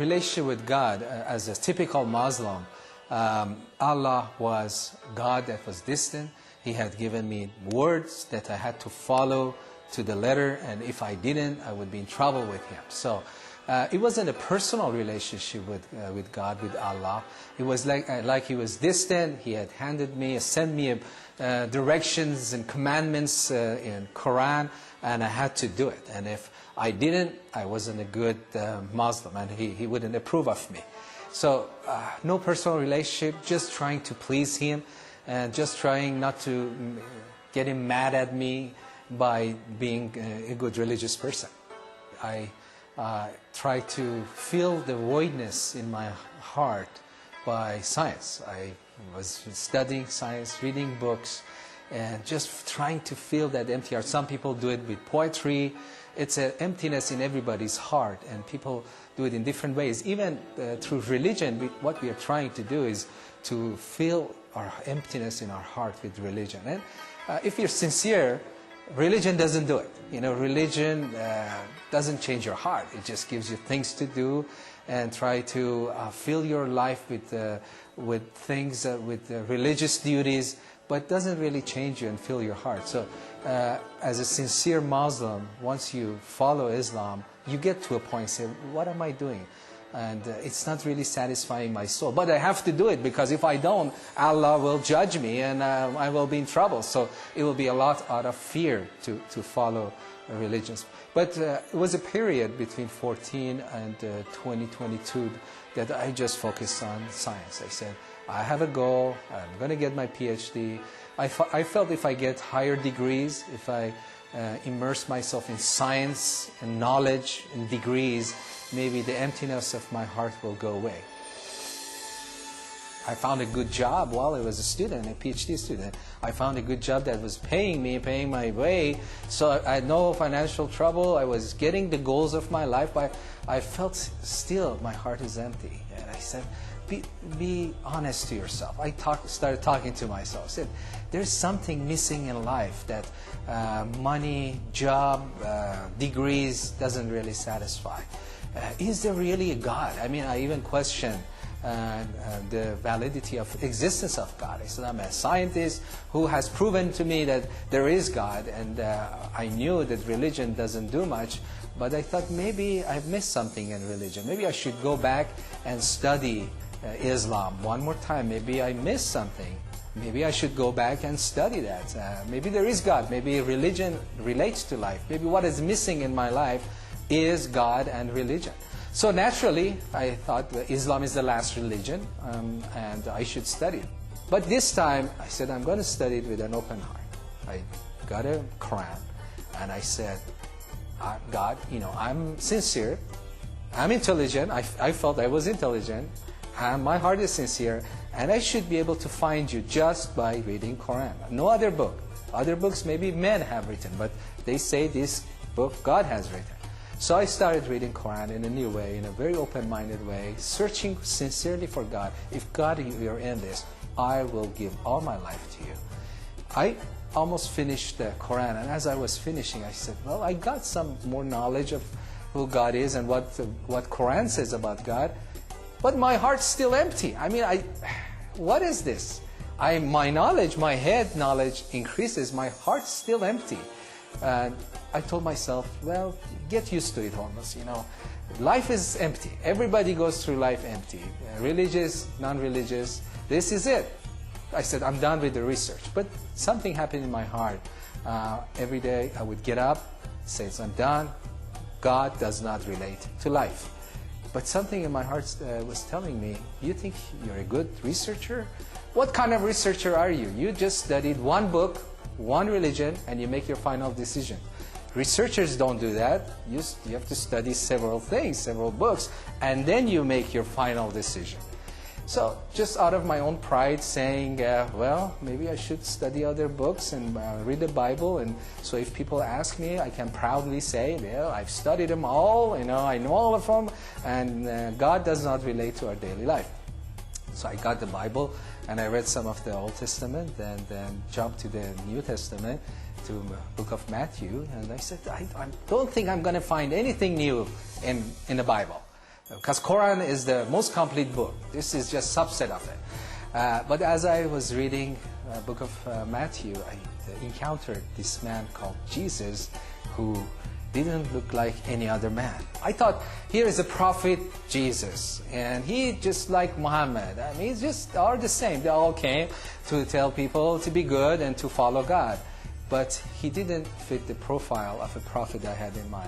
Relationship with God, as a typical Muslim, Allah was God that was distant. He had given me words that I had to follow to the letter, and if I didn't, I would be in trouble with Him. So it wasn't a personal relationship with God, with Allah. It was like He was distant. He had sent me directions and commandments in Quran, and I had to do it. And if I didn't, I wasn't a good Muslim, and He wouldn't approve of me. So no personal relationship, just trying to please Him, and just trying not to get Him mad at me by being a good religious person. I try to fill the voidness in my heart by science. I was studying science, reading books, and just trying to fill that empty heart. Some people do it with poetry. It's an emptiness in everybody's heart, and people do it in different ways. Even through religion, what we are trying to do is to fill our emptiness in our heart with religion. And if you're sincere, religion doesn't do it. You know, religion doesn't change your heart. It just gives you things to do, and try to fill your life with things, with religious duties, but doesn't really change you and fill your heart. So as a sincere Muslim, once you follow Islam, you get to a point and say, what am I doing? And it's not really satisfying my soul. But I have to do it, because if I don't, Allah will judge me, and I will be in trouble. So it will be a lot out of fear to follow religions. But it was a period between 14 and 2022 that I just focused on science. I said, I have a goal, I'm going to get my PhD. I felt if I get higher degrees, if I immerse myself in science and knowledge and degrees, maybe the emptiness of my heart will go away. I found a good job while I was a student, a PhD student. I found a good job that was paying my way, so I had no financial trouble. I was getting the goals of my life, but I felt still my heart is empty. And I said, be honest to yourself. I started talking to myself. I said, there's something missing in life that money, job, degrees doesn't really satisfy. Is there really a God? I mean, I even questioned the validity of existence of God. I said, I'm a scientist who has proven to me that there is God, and I knew that religion doesn't do much, but I thought maybe I've missed something in religion. Maybe I should go back and study Islam one more time. Maybe I missed something. Maybe I should go back and study that. Maybe there is God. Maybe religion relates to life. Maybe what is missing in my life is God and religion. So naturally, I thought Islam is the last religion, and I should study it. But this time, I said, I'm going to study it with an open heart. I got a Quran, and I said, God, you know, I'm sincere, I'm intelligent, I felt I was intelligent, and my heart is sincere, and I should be able to find you just by reading Quran. No other book. Other books maybe men have written, but they say this book God has written. So I started reading Quran in a new way, in a very open-minded way, searching sincerely for God. If God, you're in this, I will give all my life to you. I almost finished the Quran, and as I was finishing, I said, well, I got some more knowledge of who God is and what Quran says about God, but my heart's still empty. I mean, what is this? My knowledge, my head knowledge increases, my heart's still empty. And I told myself, well, get used to it almost, you know. Life is empty. Everybody goes through life empty. Religious, non-religious, this is it. I said, I'm done with the research. But something happened in my heart. Every day I would get up, say, I'm done. God does not relate to life. But something in my heart was telling me, you think you're a good researcher? What kind of researcher are you? You just studied one book, one religion, and you make your final decision. Researchers don't do that. You have to study several things, several books, and then you make your final decision. So just out of my own pride saying, well, maybe I should study other books and read the Bible, and so if people ask me, I can proudly say, well, I've studied them all, you know, I know all of them, and God does not relate to our daily life. So I got the Bible, and I read some of the Old Testament, and then jumped to the New Testament, to the book of Matthew, and I said, I don't think I'm going to find anything new in the Bible. because Quran is the most complete book. This is just subset of it. But as I was reading book of Matthew, I encountered this man called Jesus who didn't look like any other man. I thought, here is a prophet Jesus, and he just like Muhammad. I mean, it's just all the same. They all came to tell people to be good and to follow God. But he didn't fit the profile of a prophet I had in mind.